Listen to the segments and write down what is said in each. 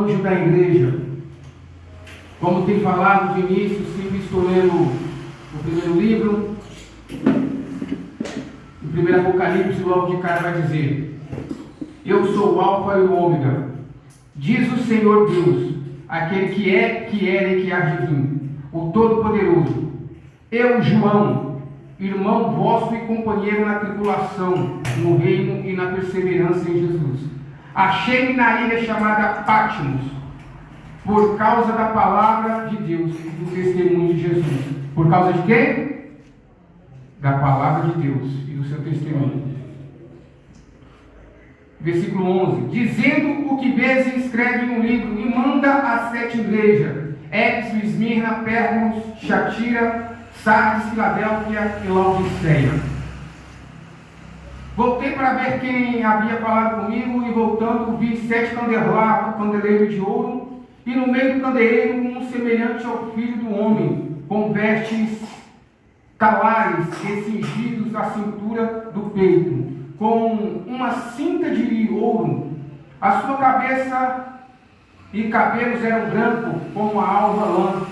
anjo da igreja. Como tem falado de início, sempre estou lendo o primeiro livro, o primeiro Apocalipse, logo de cara vai dizer: eu sou o Alfa e o Ômega, diz o Senhor Deus, aquele que é, que era e que há de vir, o Todo-Poderoso. Eu, João, irmão vosso e companheiro na tribulação, no reino e na perseverança em Jesus, achei-me na ilha chamada Patmos, por causa da palavra de Deus e do testemunho de Jesus. Por causa de quê? Da palavra de Deus e do seu testemunho. Versículo 11: dizendo o que vês, escreve em um livro e manda às 7 igrejas: Éfeso, Esmirna, Pérgamos, Tiatira, Sardes, Filadélfia e Laodiceia. Voltei para ver quem havia falado comigo, e voltando vi 7 candeleiros de ouro, e no meio do candeeiro um semelhante ao filho do homem, com vestes talares e cingidos à cintura do peito, com uma cinta de ouro. A sua cabeça e cabelos eram brancos como a alva lã,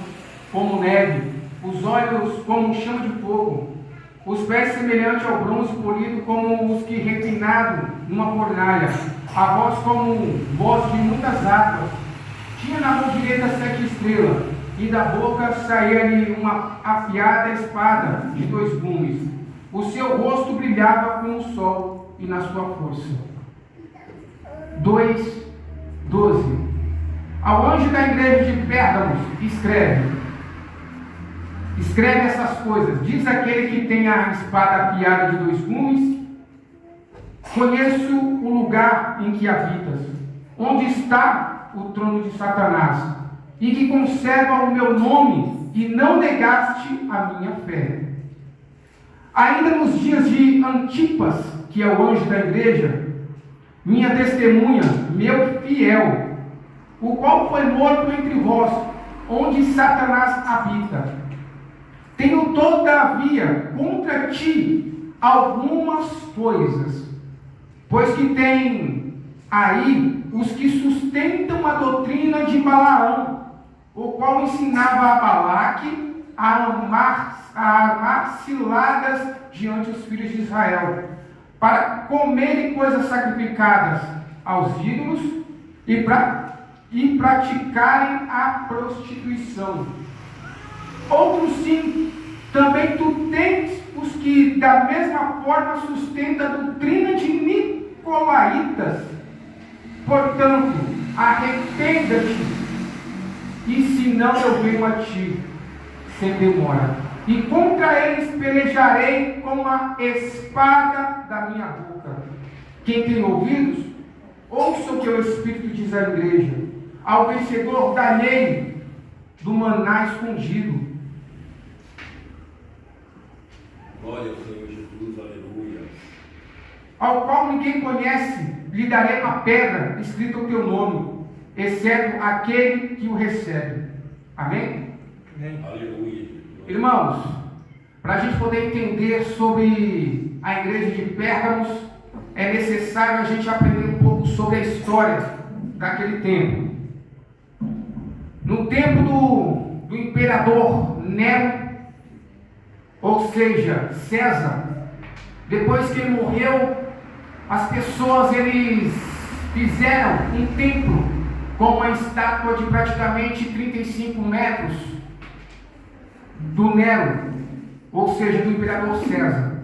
como neve, os olhos como chama de fogo, os pés semelhantes ao bronze polido, como os que refinaram numa fornalha, a voz como voz de muitas águas. Tinha na mão direita 7 estrelas, e da boca saía-lhe uma afiada espada de 2 gumes. O seu rosto brilhava como o sol, e na sua força. 2:12. Ao anjo da igreja de Pérgamos escreve essas coisas. Diz aquele que tem a espada afiada de 2 gumes: conheço o lugar em que habitas, onde está o trono de Satanás, e que conserva o meu nome, e não negaste a minha fé. Ainda nos dias de Antipas, que é o anjo da igreja, minha testemunha, meu fiel, o qual foi morto entre vós, onde Satanás habita. Tenho todavia contra ti algumas coisas, pois que tem aí os que sustentam a doutrina de Balaão, o qual ensinava a Balaque a armar ciladas diante dos filhos de Israel, para comerem coisas sacrificadas aos ídolos e praticarem a prostituição. Outros sim, também tu tens os que da mesma forma sustentam a doutrina de Nicolaítas. Portanto, arrependa-te, e se não eu venho a ti sem demora, e contra eles pelejarei com a espada da minha boca. Quem tem ouvidos, ouça o que o Espírito diz à igreja. Ao vencedor darei do maná escondido. Glória ao Senhor Jesus, aleluia. Ao qual ninguém conhece, lhe darei uma pedra escrita o teu nome, exceto aquele que o recebe. Amém? Amém. Aleluia. Irmãos, para a gente poder entender sobre a igreja de Pérgamos, é necessário a gente aprender um pouco sobre a história daquele tempo. No tempo do imperador Nero, ou seja, César, depois que ele morreu, as pessoas eles fizeram um templo com uma estátua de praticamente 35 metros do Nero, ou seja, do imperador César.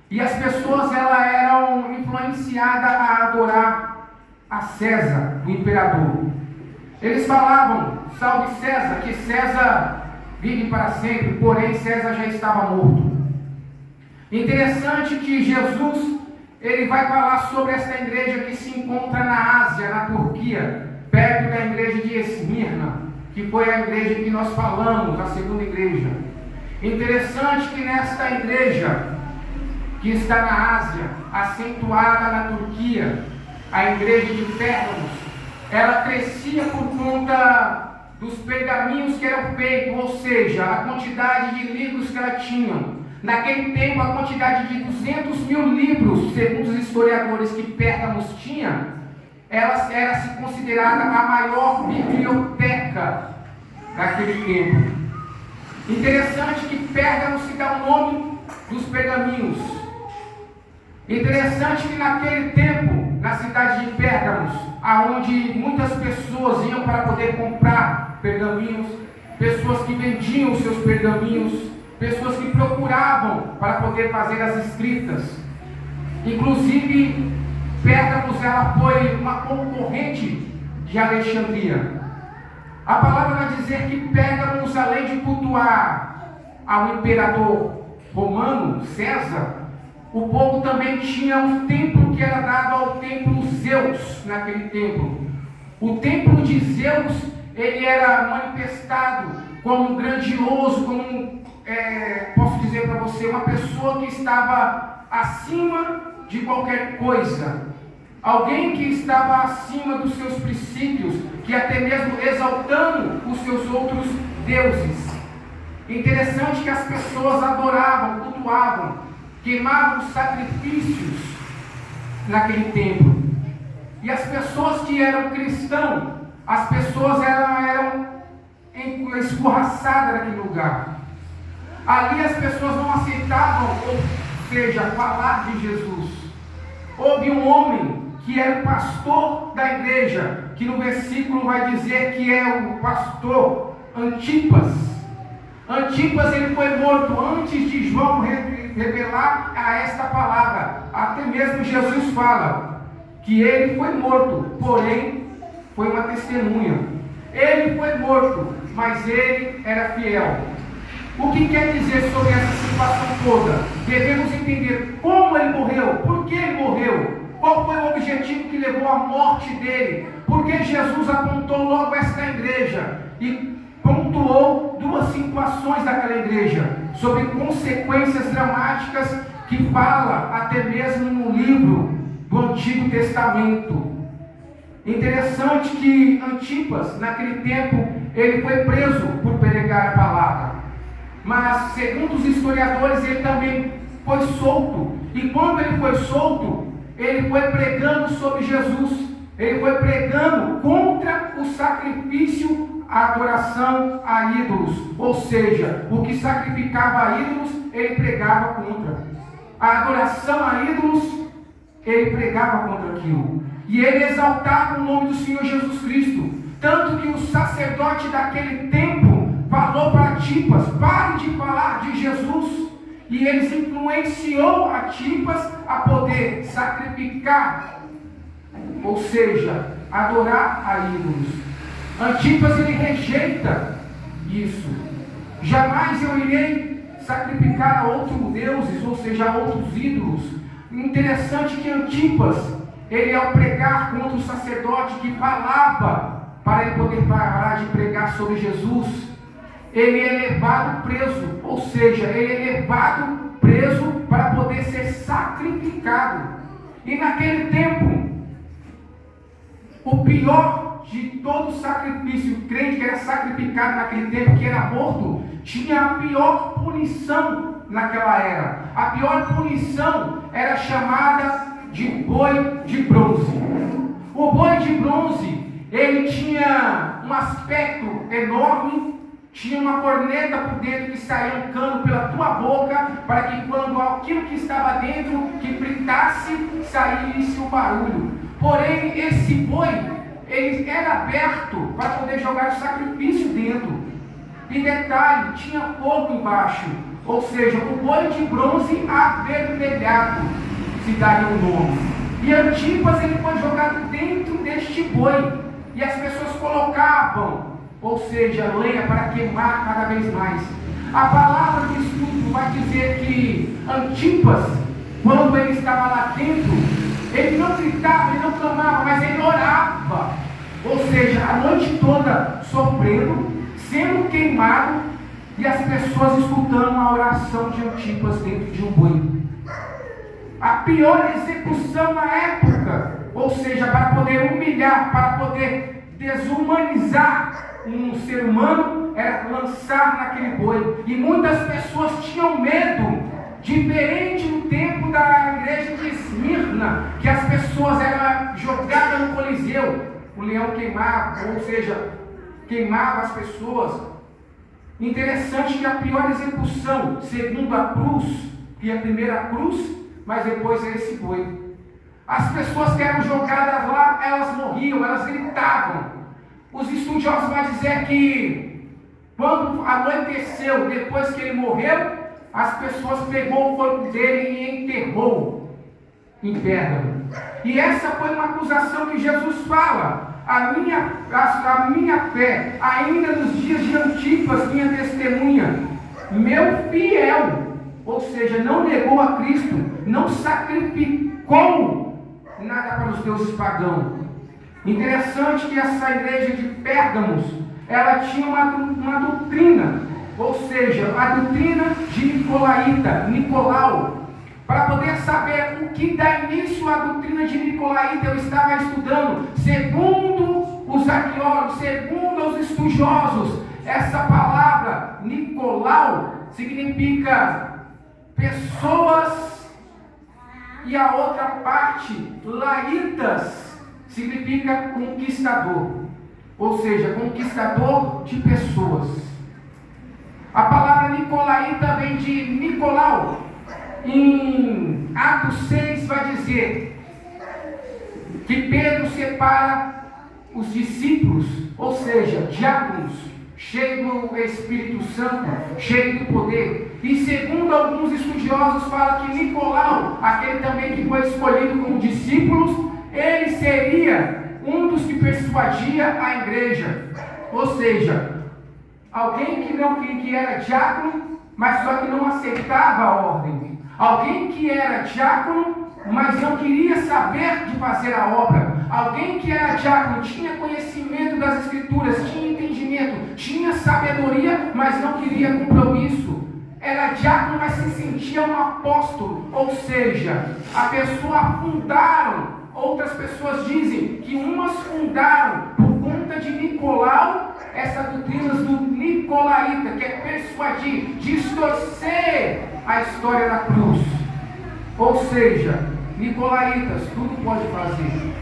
E as pessoas elas eram influenciadas a adorar a César, o imperador. Eles falavam: salve César, que César vive para sempre, porém César já estava morto. Interessante que Jesus ele vai falar sobre esta igreja que se encontra na Ásia, na Turquia, perto da igreja de Esmirna, que foi a igreja que nós falamos, a segunda igreja. Interessante que nesta igreja que está na Ásia, acentuada na Turquia, a igreja de Pérgamos, ela crescia por conta dos pergaminhos que eram feitos, ou seja, a quantidade de livros que ela tinha. Naquele tempo, a quantidade de 200 mil livros, segundo os historiadores, que Pérgamos tinha, ela era se considerada a maior biblioteca daquele tempo. Interessante que Pérgamo se dá o nome dos pergaminhos. Interessante que naquele tempo, na cidade de Pérgamos, aonde muitas pessoas iam para poder comprar pergaminhos, pessoas que vendiam os seus pergaminhos, pessoas que procuravam para poder fazer as escritas. Inclusive, Pérgamos ela foi uma concorrente de Alexandria. A palavra vai dizer que Pérgamos, além de cultuar ao imperador romano, César, o povo também tinha um templo que era dado ao templo Zeus naquele templo. O templo de Zeus, ele era manifestado como um grandioso, como posso dizer para você, uma pessoa que estava acima de qualquer coisa. Alguém que estava acima dos seus princípios, que até mesmo exaltando os seus outros deuses. Interessante que as pessoas adoravam, cultuavam, queimavam sacrifícios naquele templo. E as pessoas que eram cristãos, as pessoas eram escorraçadas naquele lugar. Ali as pessoas não aceitavam, ou seja, falar de Jesus. Houve um homem que era o pastor da igreja, que no versículo vai dizer que é o pastor Antipas. Antipas ele foi morto antes de João revelar a esta palavra. Até mesmo Jesus fala que ele foi morto, porém foi uma testemunha. Ele foi morto, mas ele era fiel. O que quer dizer sobre essa situação toda? Devemos entender como ele morreu, por que ele morreu. Qual foi o objetivo que levou à morte dele? Porque Jesus apontou logo esta igreja e pontuou duas situações daquela igreja, sobre consequências dramáticas que fala até mesmo no livro do Antigo Testamento. Interessante que Antipas, naquele tempo, ele foi preso por pregar a palavra. Mas, segundo os historiadores, ele também foi solto. E quando ele foi solto, ele foi pregando sobre Jesus. Ele foi pregando contra o sacrifício, a adoração a ídolos. Ou seja, o que sacrificava a ídolos, ele pregava contra. A adoração a ídolos, ele pregava contra aquilo. E ele exaltava o nome do Senhor Jesus Cristo. Tanto que o sacerdote daquele tempo falou para Antipas: pare de falar de Jesus. E eles influenciou Antipas a poder sacrificar, ou seja, adorar a ídolos. Antipas ele rejeita isso. Jamais eu irei sacrificar a outros deuses, ou seja, a outros ídolos. Interessante que Antipas, ele ao pregar contra o sacerdote que falava para ele poder parar de pregar sobre Jesus, ele é levado preso, ou seja, ele é levado preso para poder ser sacrificado. E naquele tempo, o pior de todo sacrifício, o crente que era sacrificado naquele tempo, que era morto, tinha a pior punição naquela era. A pior punição era chamada de boi de bronze. O boi de bronze, ele tinha um aspecto enorme, tinha uma corneta por dentro que saía um cano pela tua boca, para que quando aquilo que estava dentro, que fritasse, saísse o barulho. Porém, esse boi, ele era aberto para poder jogar o sacrifício dentro. E detalhe, tinha fogo embaixo. Ou seja, o boi de bronze avermelhado, se daria o nome. E Antipas, ele foi jogado dentro deste boi. E as pessoas colocavam, ou seja, lenha para queimar cada vez mais. A palavra do estudo vai dizer que Antipas, quando ele estava lá dentro, ele não gritava, ele não clamava, mas ele orava. Ou seja, a noite toda sofrendo, sendo queimado, e as pessoas escutando a oração de Antipas dentro de um boi. A pior execução na época, ou seja, para poder humilhar, para poder desumanizar um ser humano, era lançar naquele boi. E muitas pessoas tinham medo Diferente no tempo da igreja de Esmirna, que as pessoas eram jogadas no Coliseu, o leão queimava, ou seja, queimava as pessoas. Interessante que a pior execução, segundo a cruz, que é a primeira cruz, mas depois é esse boi. As pessoas que eram jogadas lá, elas morriam, elas gritavam. Os estudiosos vão dizer que quando anoiteceu, depois que ele morreu, as pessoas pegou o corpo dele e enterrou em Pérgamo. E essa foi uma acusação que Jesus fala. A minha fé, ainda nos dias de Antipas, minha testemunha, meu fiel, ou seja, não negou a Cristo, não sacrificou nada para os deuses pagãos. Interessante que essa igreja de Pérgamos, ela tinha uma doutrina, ou seja, a doutrina de Nicolau. Para poder saber o que dá início à doutrina de Nicolaíta, eu estava estudando. Segundo os arqueólogos, segundo os estudiosos, essa palavra Nicolau significa pessoas, e a outra parte, laitas, significa conquistador, ou seja, conquistador de pessoas. A palavra Nicolaíta vem de Nicolau. Em Atos 6 vai dizer que Pedro separa os discípulos, ou seja, diáconos, cheios do Espírito Santo, cheios do poder. E segundo alguns estudiosos, fala que Nicolau, aquele também que foi escolhido como discípulos, ele seria um dos que persuadia a igreja. Ou seja, alguém que era diácono, mas só que não aceitava a ordem. Alguém que era diácono, mas não queria saber de fazer a obra. Alguém que era diácono, tinha conhecimento das Escrituras, tinha entendimento, tinha sabedoria, mas não queria compromisso. Era diácono, mas se sentia um apóstolo. Ou seja, a pessoa fundaram. Outras pessoas dizem que umas fundaram por conta de Nicolau, essa doutrina do Nicolaíta, que é persuadir, distorcer a história da cruz. Ou seja, Nicolaitas tudo pode fazer.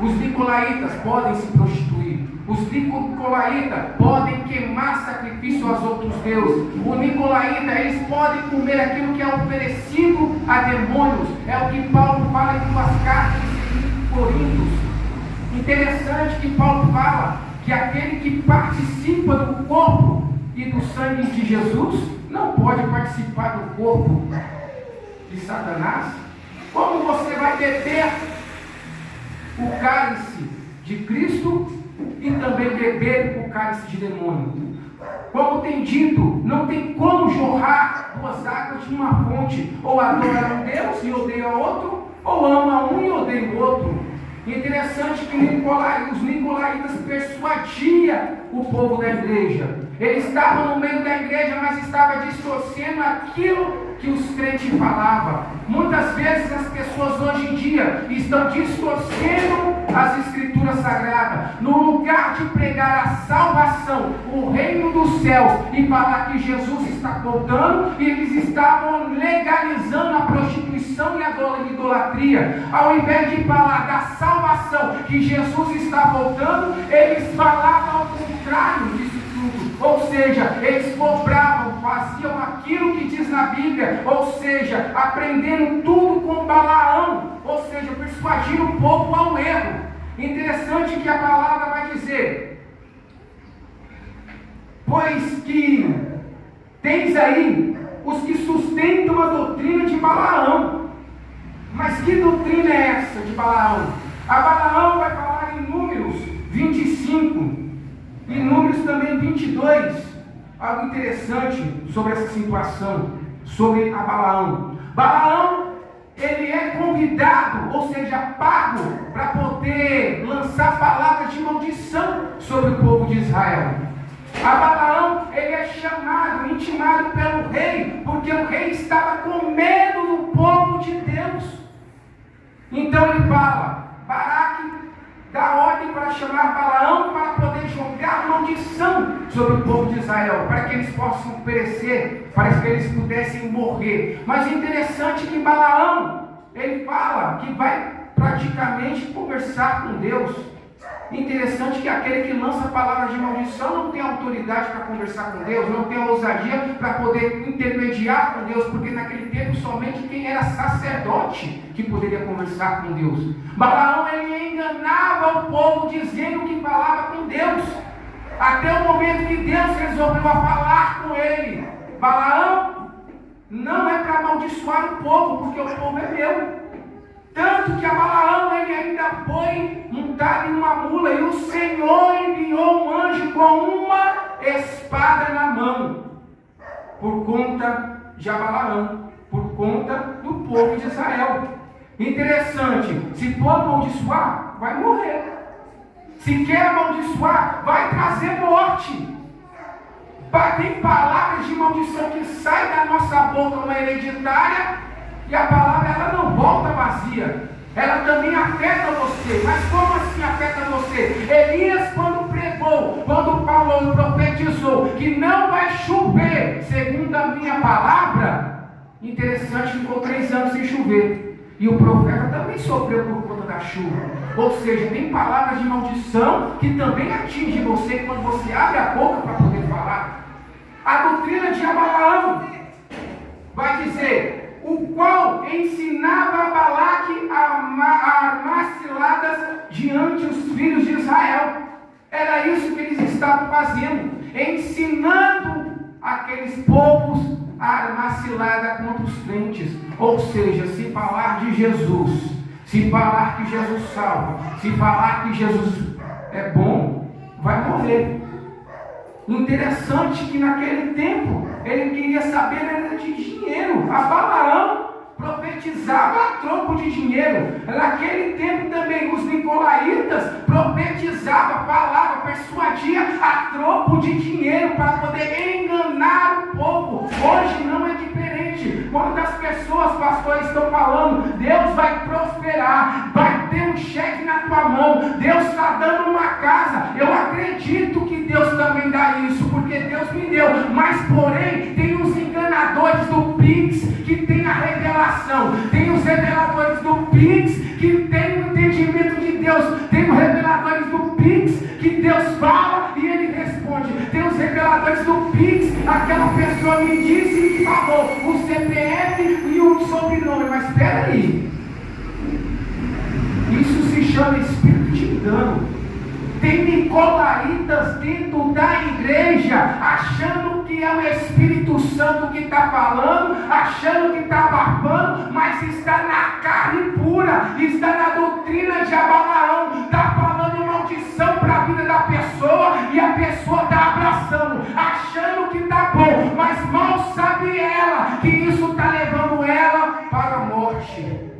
Os Nicolaitas podem se prostituir. Os Nicolaitas podem queimar sacrifício aos outros deuses. O Nicolaíta, eles podem comer aquilo que é oferecido a demônios. É o que Paulo fala em suas cartas em Coríntios. Interessante que Paulo fala que aquele que participa do corpo e do sangue de Jesus não pode participar do corpo de Satanás. Como você vai beber o cálice de Cristo e também beber o cálice de demônio? Como tem dito, não tem como jorrar duas águas de uma fonte. Ou adora um Deus e odeia outro, ou ama um e odeia o outro. Interessante que os Nicolaitas persuadiam o povo da igreja. Eles estavam no meio da igreja, mas estavam distorcendo aquilo que os crentes falavam. Muitas vezes as pessoas hoje em dia estão distorcendo as Escrituras Sagradas. No lugar de pregar a salvação, o reino dos céus, e falar que Jesus está voltando, eles estavam legalizando a prostituição e a idolatria. Ao invés de falar da salvação, que Jesus está voltando, eles falavam ao contrário disso tudo. Ou seja, eles cobravam, faziam aquilo que diz na Bíblia, ou seja, aprendendo tudo com Balaão, ou seja, persuadindo o povo ao erro. Interessante que a palavra vai dizer: pois que tens aí os que sustentam a doutrina de Balaão. Mas que doutrina é essa de Balaão? A Balaão vai falar em Números 25 e Números também 22, algo interessante sobre essa situação, sobre a Balaão. Balaão, ele é convidado, ou seja, pago, para poder lançar palavras de maldição sobre o povo de Israel. A Balaão, ele é chamado, intimado pelo rei, porque o rei estava com medo do povo de Deus. Então ele fala, Baraque dá ordem para chamar Balaão para poder jogar maldição sobre o povo de Israel, para que eles possam perecer, para que eles pudessem morrer. Mas é interessante que Balaão, ele fala que vai praticamente conversar com Deus. Interessante que aquele que lança palavras de maldição não tem autoridade para conversar com Deus, não tem ousadia para poder intermediar com Deus, porque naquele tempo somente quem era sacerdote que poderia conversar com Deus. Balaão, ele enganava o povo dizendo que falava com Deus, até o momento que Deus resolveu falar com ele. Balaão não é para amaldiçoar o povo, porque o povo é meu. Tanto que a Balaão, ele ainda foi montado em uma mula, e o Senhor enviou um anjo com uma espada na mão, por conta de Balaão, por conta do povo de Israel. Interessante, se for amaldiçoar, vai morrer. Se quer amaldiçoar, vai trazer morte. Tem palavras de maldição que saem da nossa boca, uma hereditária, e a palavra, ela não volta vazia, ela também afeta você. Mas como assim afeta você? Elias, quando pregou, quando falou e profetizou que não vai chover, segundo a minha palavra, interessante, ficou 3 anos sem chover. E o profeta também sofreu por conta da chuva. Ou seja, tem palavras de maldição que também atingem você quando você abre a boca para poder falar. A doutrina de Balaão vai dizer: o qual ensinava a Balaque a armar ciladas diante dos filhos de Israel. Era isso que eles estavam fazendo, ensinando aqueles povos a armar cilada contra os crentes. Ou seja, se falar de Jesus, se falar que Jesus salva, se falar que Jesus é bom, vai morrer. Interessante que naquele tempo ele queria saber era de dinheiro. A Balaão profetizava a troco de dinheiro. Naquele tempo também os nicolaítas profetizavam, falavam, persuadia a troco de dinheiro para poder enganar o povo. Hoje não é diferente. Quando as pessoas, pastores, estão falando, Deus vai prosperar, vai ter um cheque na tua mão, Deus está dando uma casa. Eu acredito que Deus também dá isso, porque Deus me deu. Mas porém, tem os enganadores do Pix que tem a revelação, tem os reveladores do Pix que tem o entendimento de Deus, tem os reveladores do Pix que Deus fala e ele responde, tem os reveladores do Pix, aquela pessoa me disse e falou o CPF e o sobrenome. Mas espera aí, isso se chama espírito de engano. Tem nicolaítas dentro da igreja, achando que é o Espírito Santo que está falando, achando que está abafando, mas está na carne pura, está na doutrina de Balaão, está falando maldição para a vida da pessoa, e a pessoa está abraçando, achando que está bom, mas mal sabe ela que isso está levando ela para a morte,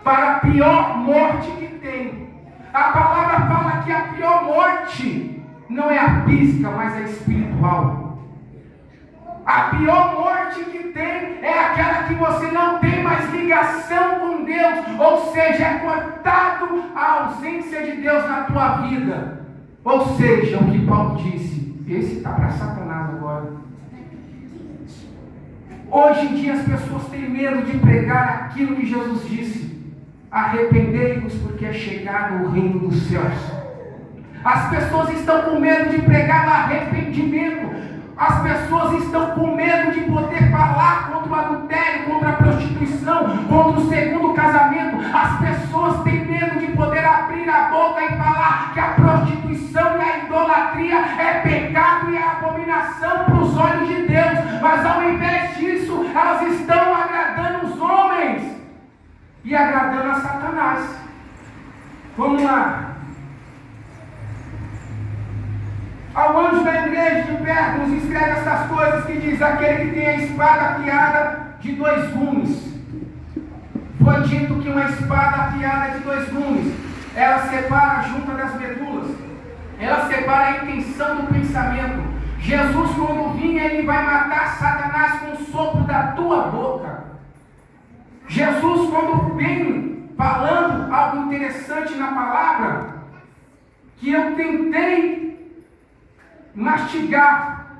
para a pior morte que tem. A palavra fala que a pior morte não é a física, mas a espiritual. A pior morte que tem é aquela que você não tem mais ligação com Deus, ou seja, é cortado a ausência de Deus na tua vida. Ou seja, o que Paulo disse, esse está para Satanás agora. Hoje em dia as pessoas têm medo de pregar aquilo que Jesus disse: arrependei-vos, porque é chegado o reino dos céus. As pessoas estão com medo de pregar o arrependimento. As pessoas estão com medo de poder falar contra o adultério, contra a prostituição, contra o segundo casamento. As pessoas têm medo de poder abrir a boca e falar que a prostituição e a idolatria é pecado e é abominação para os olhos de Deus. Mas ao invés disso, elas estão agradando os homens e agradando a Satanás. Vamos lá. Ao anjo da igreja de Pérgamos escreve estas coisas, que diz: aquele que tem a espada afiada de 2 gumes. Foi dito que uma espada afiada de 2 gumes, ela separa a junta das medulas, ela separa a intenção do pensamento. Jesus, quando vinha, ele vai matar Satanás com o sopro da tua boca. Jesus, quando vem falando algo interessante na palavra, que eu tentei mastigar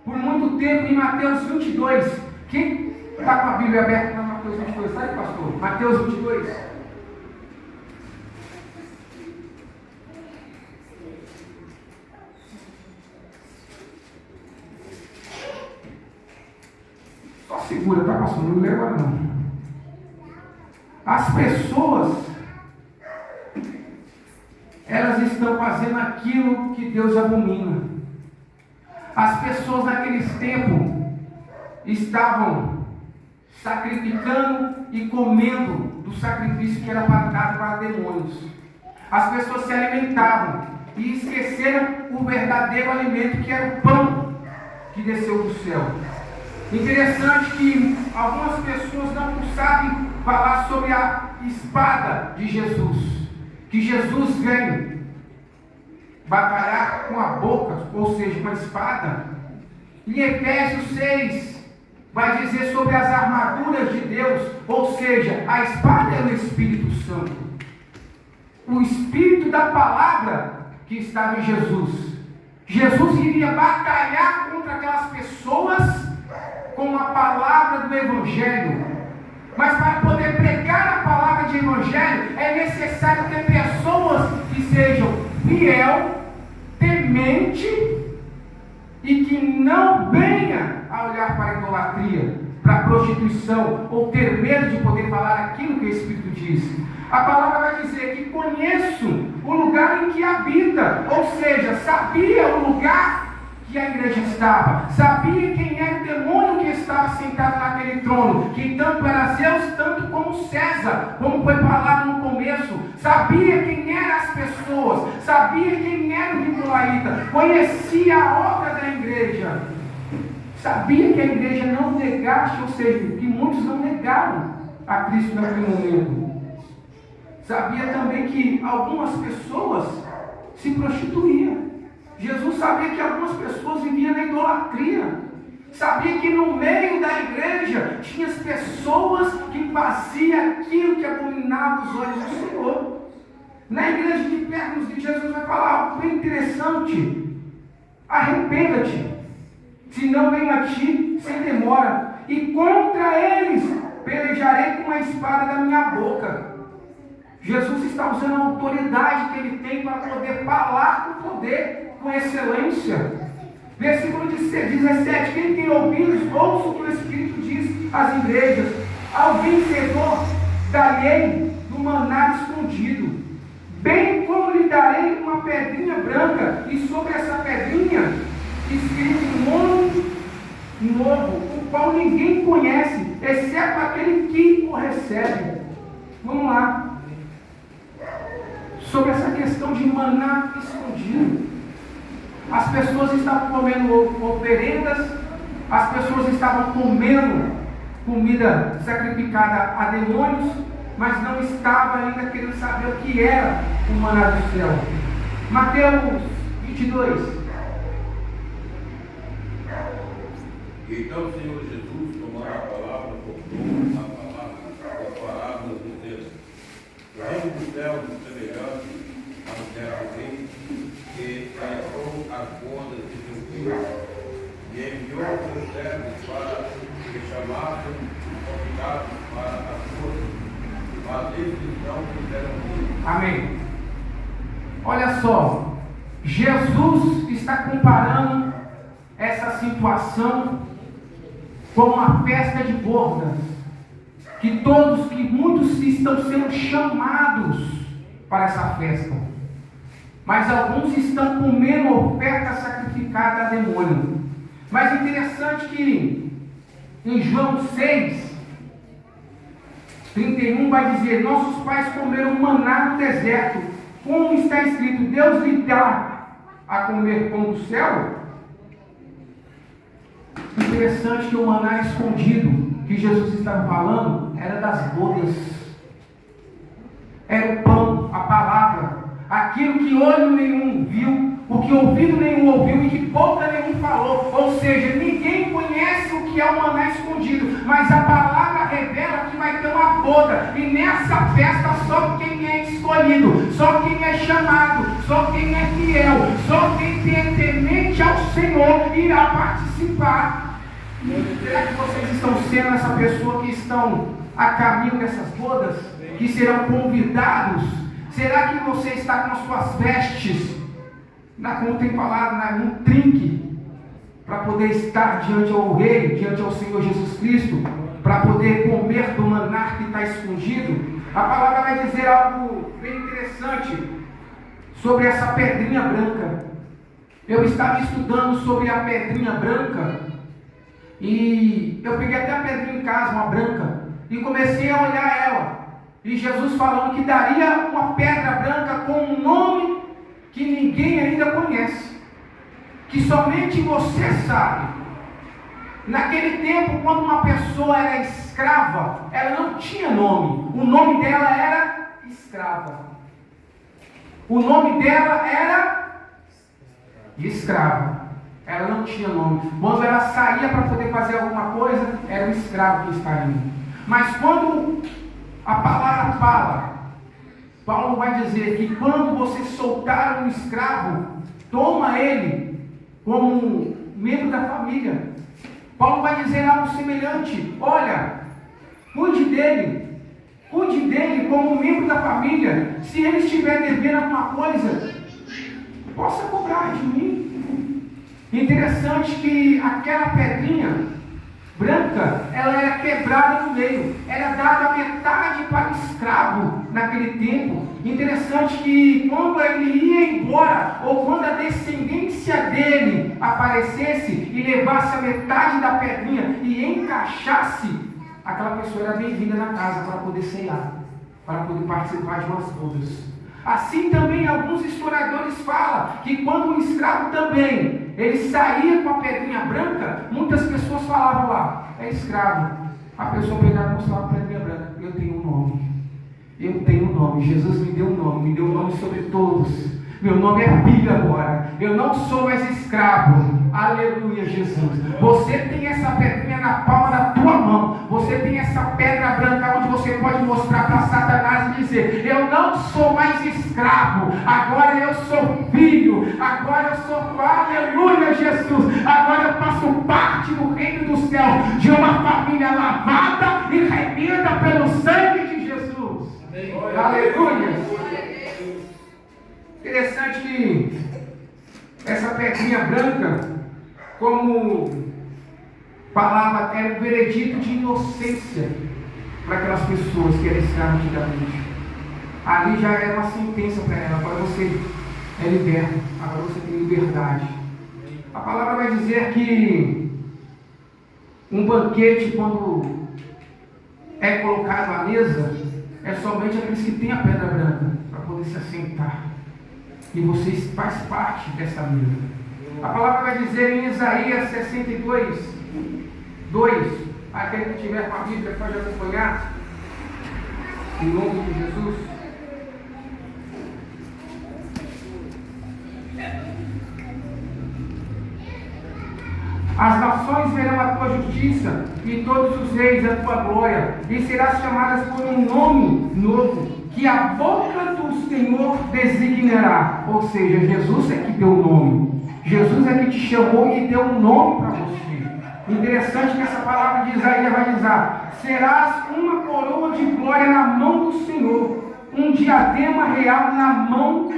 por muito tempo em Mateus 22. Quem está com a Bíblia aberta na Mateus 22? Sabe, pastor? Mateus 22. Só segura, tá, pastor? Não leva não. As pessoas, elas estão fazendo aquilo que Deus abomina. As pessoas naqueles tempos estavam sacrificando e comendo do sacrifício que era dado para demônios. As pessoas se alimentavam e esqueceram o verdadeiro alimento, que era o pão que desceu do céu. Interessante que algumas pessoas não sabem falar sobre a espada de Jesus, que Jesus veio batalhar com a boca, ou seja, com a espada. Em Efésios 6 vai dizer sobre as armaduras de Deus, ou seja, a espada é o Espírito Santo, o Espírito da palavra que estava em Jesus. Jesus iria batalhar contra aquelas pessoas com a palavra do Evangelho. Mas para poder pregar a palavra de Evangelho, é necessário ter pessoas que sejam fiel, temente e que não venha a olhar para a idolatria, para a prostituição, ou ter medo de poder falar aquilo que o Espírito diz. A palavra vai dizer que conheço o lugar em que habita, ou seja, sabia o lugar que a igreja estava, sabia quem era o demônio que estava sentado naquele trono, que tanto era Zeus, tanto como César, como foi falado no começo, sabia quem eram as pessoas, sabia quem era o nicolaíta, conhecia a obra da igreja, sabia que a igreja não negasse, ou seja, que muitos não negaram a Cristo naquele momento. Sabia também que algumas pessoas se prostituíam. Jesus sabia que algumas pessoas viviam na idolatria. Sabia que no meio da igreja tinha as pessoas que faziam aquilo que abominava os olhos do Senhor. Na igreja de Pérgamos, Jesus vai falar algo bem interessante. Arrependa-te, senão venho a ti sem demora, e contra eles pelejarei com a espada da minha boca. Jesus está usando a autoridade que ele tem para poder falar com poder, com excelência. Versículo 17: quem tem ouvidos, ouça o que o Espírito diz às igrejas. Ao vencedor darei do maná escondido, bem como lhe darei uma pedrinha branca, e sobre essa pedrinha escrito um nome novo, o qual ninguém conhece, exceto aquele que o recebe. Vamos lá. Sobre essa questão de maná escondido. As pessoas estavam comendo oferendas, as pessoas estavam comendo comida sacrificada a demônios, mas não estavam ainda querendo saber o que era o maná do céu. Mateus 22. Então o Senhor Jesus, tomando a palavra, cortou a palavra com parábolas, dizendo: o reino dos céus é semelhante a um certo rei que entrou as bodas de seu filho e enviou seus servos para que chamassem os convidados para as bodas, mas eles não fizeram isso. Amém. Olha só, Jesus está comparando essa situação com uma festa de bodas, que muitos estão sendo chamados para essa festa, mas alguns estão comendo oferta sacrificada a demônio. Mas é interessante que em João 6:31 vai dizer: nossos pais comeram maná no deserto, como está escrito, Deus lhe dá a comer pão do céu. Interessante que o maná escondido que Jesus estava falando era das bodas, era o pão, a palavra, aquilo que olho nenhum viu, o que ouvido nenhum ouviu e que boca nenhum falou. Ou seja, ninguém conhece o que é o maná escondido, mas a palavra revela que vai ter uma boda, e nessa festa só quem é escolhido, só quem é chamado, só quem é fiel, só quem tem temente ao Senhor irá participar. Será que vocês estão sendo essa pessoa que estão a caminho dessas bodas? Que serão convidados? Será que você está com as suas vestes, como tem falado, num trinque, para poder estar diante ao Rei, diante ao Senhor Jesus Cristo, para poder comer do maná que está escondido? A palavra vai dizer algo bem interessante sobre essa pedrinha branca. Eu estava estudando sobre a pedrinha branca e eu peguei até a pedrinha em casa, uma branca, e comecei a olhar ela. E Jesus falando que daria uma pedra branca com um nome que ninguém ainda conhece, que somente você sabe. Naquele tempo, quando uma pessoa era escrava, ela não tinha nome. O nome dela era escrava. O nome dela era escrava. Ela não tinha nome. Quando ela saía para poder fazer alguma coisa, era o escravo que estava indo. Mas quando a palavra fala, Paulo vai dizer que quando você soltar um escravo, toma ele como um membro da família. Paulo vai dizer algo semelhante: olha, cuide dele como um membro da família. Se ele estiver devendo alguma coisa, possa cobrar de mim. Interessante que aquela pedrinha branca, ela era quebrada no meio, era dada a metade para o escravo naquele tempo. Interessante que quando ele ia embora, ou quando a descendência dele aparecesse e levasse a metade da pedrinha e encaixasse, aquela pessoa era bem-vinda na casa para poder ceiar, para poder participar de umas bodas. Assim também alguns historiadores falam que quando o escravo também ele saía com a pedrinha branca, muitas pessoas falavam lá, é escravo. A pessoa pegava e mostrava a pedrinha branca: eu tenho um nome, eu tenho um nome, Jesus me deu um nome sobre todos. Meu nome é filho agora, eu não sou mais escravo. Aleluia, Jesus. Você tem essa pedrinha na palma da tua mão. Você tem essa pedra branca onde você pode mostrar para Satanás e dizer: eu não sou mais escravo, agora eu sou filho, agora eu sou, aleluia, Jesus, agora eu faço parte do reino do céu, de uma família lavada e remida pelo sangue de Jesus. Amém. Aleluia. Interessante que essa pedrinha branca, como palavra, era um veredito de inocência para aquelas pessoas que eram escravas antigamente. Ali já era uma sentença para ela: agora você é liberto, agora você tem liberdade. A palavra vai dizer que um banquete, quando é colocado à mesa, é somente aqueles que têm a pedra branca para poder se assentar. E você faz parte dessa mesa. A palavra vai dizer em Isaías 62, 2. Aquele que tiver com a Bíblia pode acompanhar, em nome de Jesus. As nações verão a tua justiça e todos os reis a tua glória, e serás chamadas por um nome novo, que a boca do Senhor designará. Ou seja, Jesus é que deu o nome. Jesus é que te chamou e deu um nome para você. Interessante que essa palavra de Isaías vai dizer: serás uma coroa de glória na mão do Senhor, um diadema real na mão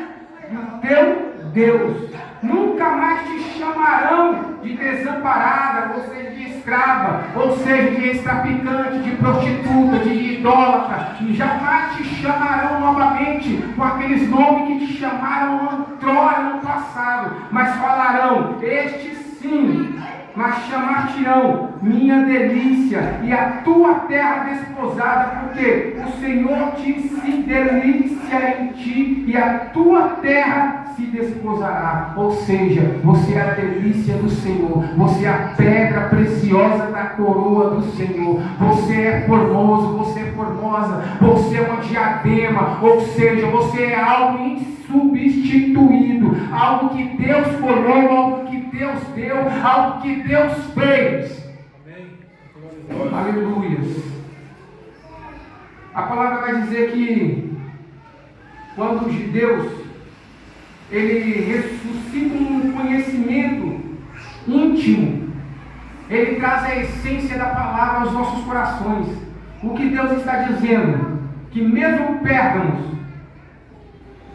do teu Deus. Nunca mais te chamarão de desamparada, ou seja, de escrava, ou seja, de ex-traficante, de prostituta, de idólatra. E jamais te chamarão novamente com aqueles nomes que te chamaram outrora no passado, mas falarão: este sim, mas chamar-te-ão minha delícia e a tua terra desposada, porque o Senhor te se delícia em ti e a tua terra se desposará. Ou seja, você é a delícia do Senhor, você é a pedra preciosa da coroa do Senhor, você é formoso, você é formosa, você é uma diadema, ou seja, você é algo insubstituído, algo que Deus formou, algo que Deus deu, algo que Deus fez. Amém. Aleluia. A palavra vai dizer que quando os judeus ele ressuscita um conhecimento íntimo. Ele traz a essência da palavra aos nossos corações. O que Deus está dizendo? Que mesmo Pérgamos,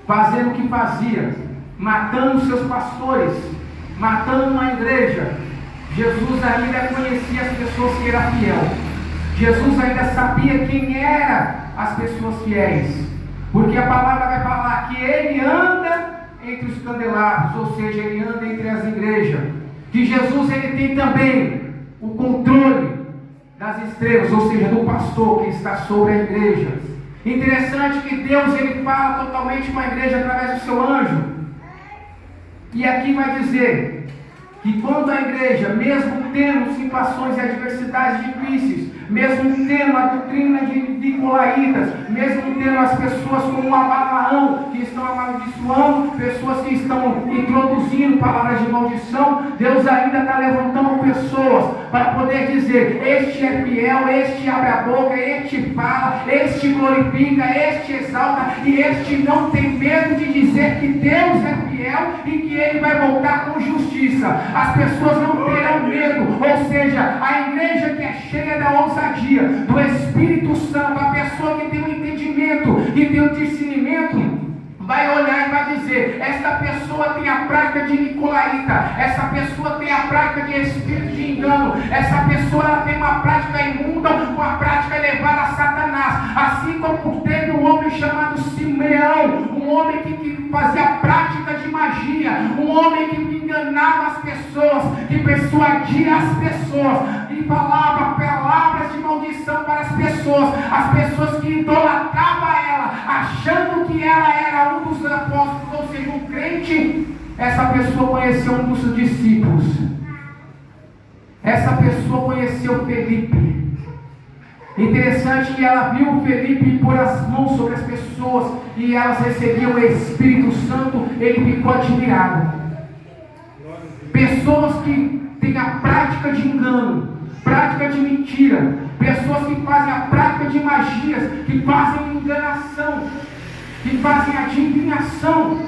fazendo o que fazia, matando seus pastores, matando uma igreja, Jesus ainda conhecia as pessoas que eram fiéis. Jesus ainda sabia quem eram as pessoas fiéis. Porque a palavra vai falar que Ele anda entre os candelabros, ou seja, Ele anda entre as igrejas. Que Jesus ele tem também o controle das estrelas, ou seja, do pastor que está sobre a igreja. Interessante que Deus ele fala totalmente com a igreja através do seu anjo. E aqui vai dizer que quando a igreja, mesmo tendo situações e adversidades difíceis, mesmo tendo a doutrina de nicolaítas, mesmo tendo as pessoas como a Balaão, que estão amaldiçoando, pessoas que estão introduzindo palavras de maldição, Deus ainda está levantando pessoas para poder dizer: este é fiel, este abre a boca, este fala, este glorifica, este exalta, e este não tem medo de dizer que Deus é fiel e que Ele vai voltar com justiça. As pessoas não terão medo, ou seja, a igreja que é cheia da ousadia, do Espírito Santo, a pessoa que tem o entendimento, que tem o discernimento, vai olhar e vai dizer: esta pessoa tem a prática de nicolaíta, essa pessoa tem a prática de espírito de engano, essa pessoa ela tem uma prática imunda, uma prática elevada a Satanás. Assim como teve um homem chamado Simeão, um homem que fazia prática de magia, um homem que enganava as pessoas, que persuadia as pessoas, e falava palavras de maldição para as pessoas que idolatravam ela, achando que ela era um dos apóstolos, ou seja, um crente. Essa pessoa conheceu um dos discípulos, essa pessoa conheceu Felipe. Interessante que ela viu Felipe pôr as mãos sobre as pessoas e elas recebiam o Espírito Santo. Ele ficou admirado. Pessoas que têm a prática de engano, prática de mentira, pessoas que fazem a prática de magias, que fazem enganação, que fazem adivinhação.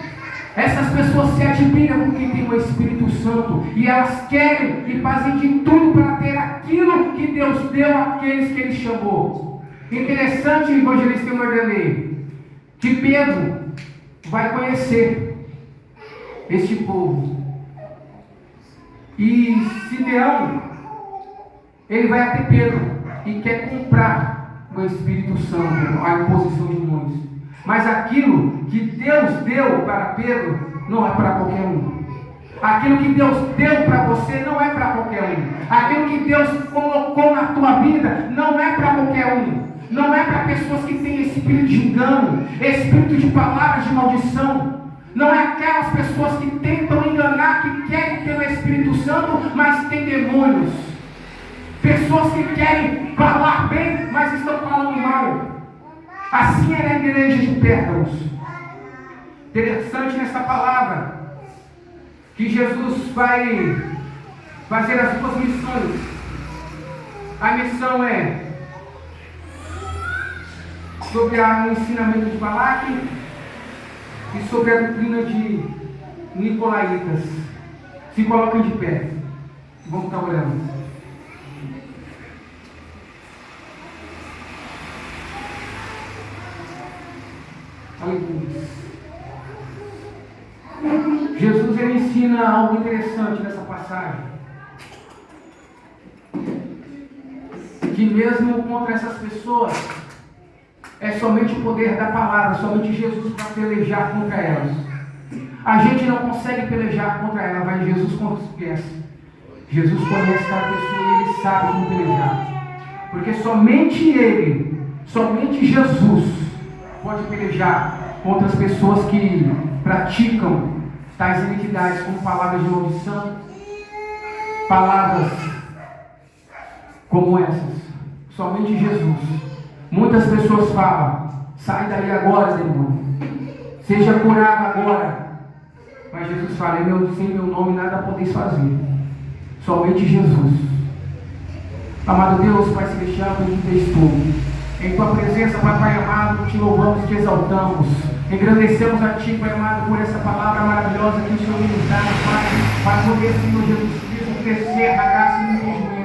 Essas pessoas se admiram porque tem o Espírito Santo e elas querem e fazem de tudo para ter aquilo que Deus deu àqueles que Ele chamou. Interessante, evangelista Mardelei, que Pedro vai conhecer este povo. E Simeão, ele vai até Pedro e quer comprar o Espírito Santo, a imposição de mãos. Mas aquilo que Deus deu para Pedro não é para qualquer um. Aquilo que Deus deu para você não é para qualquer um. Aquilo que Deus colocou na tua vida não é para qualquer um. Não é para pessoas que têm espírito de engano, espírito de palavras de maldição. Não é aquelas pessoas que tentam enganar, que querem ter o Espírito Santo, mas têm demônios. Pessoas que querem falar bem, mas estão falando mal. Assim era a igreja de Pérgamos. Interessante nessa palavra que Jesus vai fazer as duas missões. A missão é sobre o ensinamento de Balaque e sobre a doutrina de nicolaítas. Se coloquem de pé. Vamos estar orando. Aleluia. Jesus ele ensina algo interessante nessa passagem. Que mesmo contra essas pessoas, é somente o poder da palavra, somente Jesus para pelejar contra elas. A gente não consegue pelejar contra ela, mas Jesus conhece. Jesus conhece cada pessoa e Ele sabe como pelejar. Porque somente Ele, somente Jesus pode pelejar contra as pessoas que praticam tais iniquidades como palavras de maldição, palavras como essas. Somente Jesus. Muitas pessoas falam: sai daí agora, demônio, seja curado agora. Mas Jesus fala: sem meu nome nada podeis fazer. Somente Jesus. Amado Deus, Pai Celestial, bendito és tu. Em tua presença, Pai amado, te louvamos e te exaltamos. Agradecemos a ti, Pai amado, por essa palavra maravilhosa que o Senhor nos dá, Pai, para poder, Senhor Jesus Cristo, crescer na graça e no entendimento.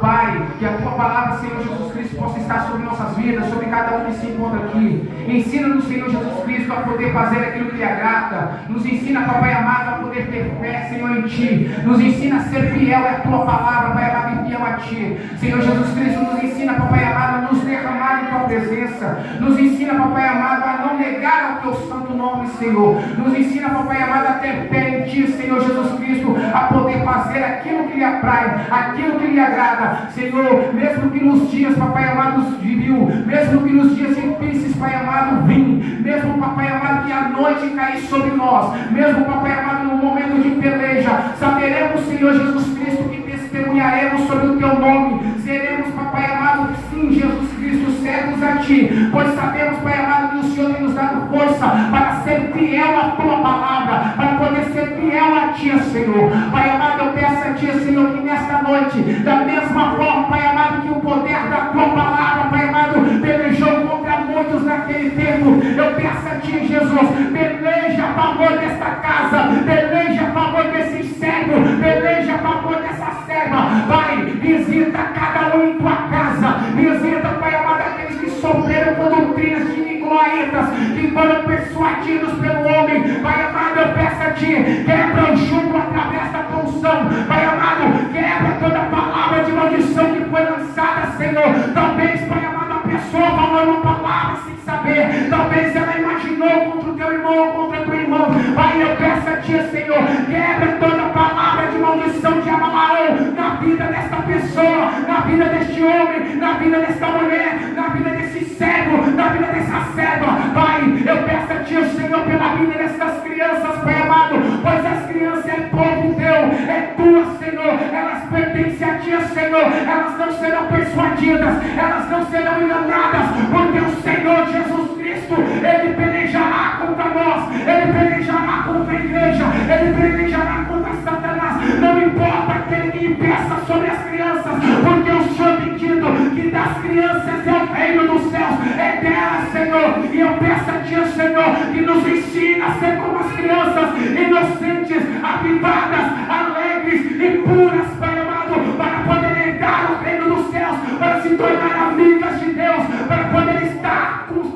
Pai, que a Tua palavra, Senhor Jesus Cristo, possa estar sobre nossas vidas, sobre cada um que se encontra aqui. Ensina-nos, Senhor Jesus Cristo, a poder fazer aquilo que lhe agrada. Nos ensina, Papai amado, a poder ter fé, Senhor, em Ti. Nos ensina a ser fiel à Tua palavra, Pai amado, e fiel a Ti. Senhor Jesus Cristo, nos ensina, Papai amado, a nos derramar em Tua presença. Nos ensina, Papai amado, a não negar ao Teu santo nome, Senhor. Nos ensina, Papai amado, a ter fé em Ti, Senhor Jesus Cristo, a poder fazer aquilo que lhe apraz, aquilo que lhe agrada. Senhor, mesmo que nos dias, Papai amado, viviu, mesmo que nos dias difíceis, Pai amado, vim, mesmo, Papai amado, que a noite caísse sobre nós, mesmo, Papai amado, no momento de peleja, saberemos, Senhor Jesus Cristo, que testemunharemos sobre o Teu nome, seremos, Papai amado, sim, Jesus Cristo, servos a Ti, pois sabemos, Pai amado, que o Senhor tem nos dado força para ser fiel à Tua palavra, para poder ser fiel a Ti, Senhor. Pai amado, eu peço a Ti, Senhor, que nesta noite, da mesma forma, Pai amado, que o poder da Tua palavra, Pai amado, pelejou contra muitos naquele tempo, eu peço a Ti, Jesus, peleja a favor desta casa, peleja a favor desses servos, peleja a favor dessa serva. Pai, visita cada um em Tua casa, visita, Pai amado, aqueles que sofreram com doutrinas de nicolaítas, que foram persuadidos pelo homem. Pai amado, eu peço a Ti, quebra o jugo através da punção. Pai amado, quebra toda palavra de maldição que foi lançada, Senhor. Talvez, Pai amado, a pessoa falou uma palavra sem saber, talvez ela imaginou contra o teu irmão ou contra a tua irmã. Pai, eu peço a Ti, Senhor, quebra toda palavra de maldição de Abalaão na vida desta pessoa, na vida deste homem, na vida desta mulher, na vida desse servo, na vida dessa serva. Pai, eu peço a Ti, Senhor, pela vida dessas crianças, Pai amado, pois as crianças é povo Teu, é Tua, Senhor, elas pertencem a Ti, Senhor, elas não serão persuadidas, elas não serão enganadas, porque o Senhor Jesus Cristo, Ele pelejará contra nós, Ele pelejará contra a igreja, Ele pelejará contra Satanás. Não importa aquele que impeça sobre as crianças, porque o Senhor tem dito que das crianças é o reino dos céus, é delas, Senhor. E eu peço a Ti, Senhor, que nos ensine a ser como as crianças, inocentes, avivadas, alegres e puras, Pai amado, para poder entrar no reino dos céus, para se tornar amigas de Deus, para poder estar com os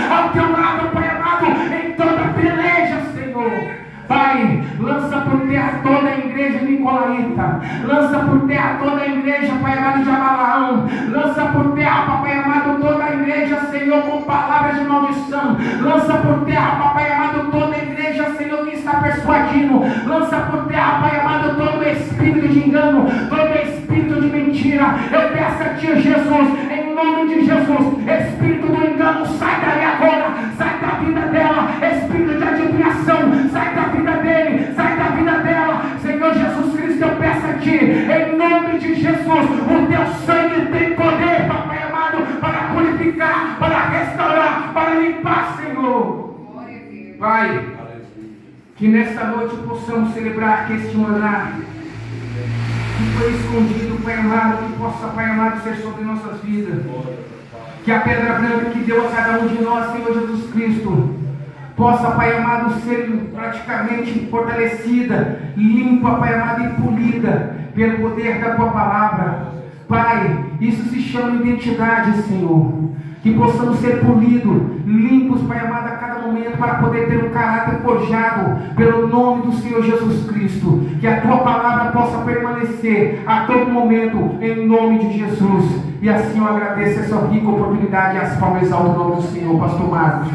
ao Teu lado, Pai amado, em toda peleja, Senhor. Pai, lança por terra toda a igreja nicolaíta, lança por terra toda a igreja, Pai amado, de Abalaão, lança por terra, Papai amado, toda a igreja, Senhor, com palavras de maldição, lança por terra, Papai amado, toda a igreja, Senhor, que está persuadindo, lança por terra, Pai amado, todo espírito de engano, todo espírito de mentira. Eu peço a Ti, Jesus, em nome de Jesus, espírito do engano, sai daí agora, sai da vida dela, espírito de adivinhação, sai da vida dele, sai da vida dela, Senhor Jesus Cristo, eu peço a Ti, em nome de Jesus, o Teu sangue tem poder, Papai amado, para purificar, para restaurar, para limpar, Senhor. Pai, que nesta noite possamos celebrar que este maná que foi escondido, Pai amado, que possa, Pai amado, ser sobre nossas vidas. Que a pedra branca que deu a cada um de nós, Senhor Jesus Cristo, possa, Pai amado, ser praticamente fortalecida, limpa, Pai amado, e polida pelo poder da Tua palavra. Pai, isso se chama identidade, Senhor. Que possamos ser polidos, limpos, Pai amado, a cada momento, para poder ter um caráter forjado pelo nome do Senhor Jesus Cristo. Que a Tua palavra possa permanecer a todo momento, em nome de Jesus. E assim eu agradeço essa rica oportunidade e as palmas ao nome do Senhor, Pastor Marcos.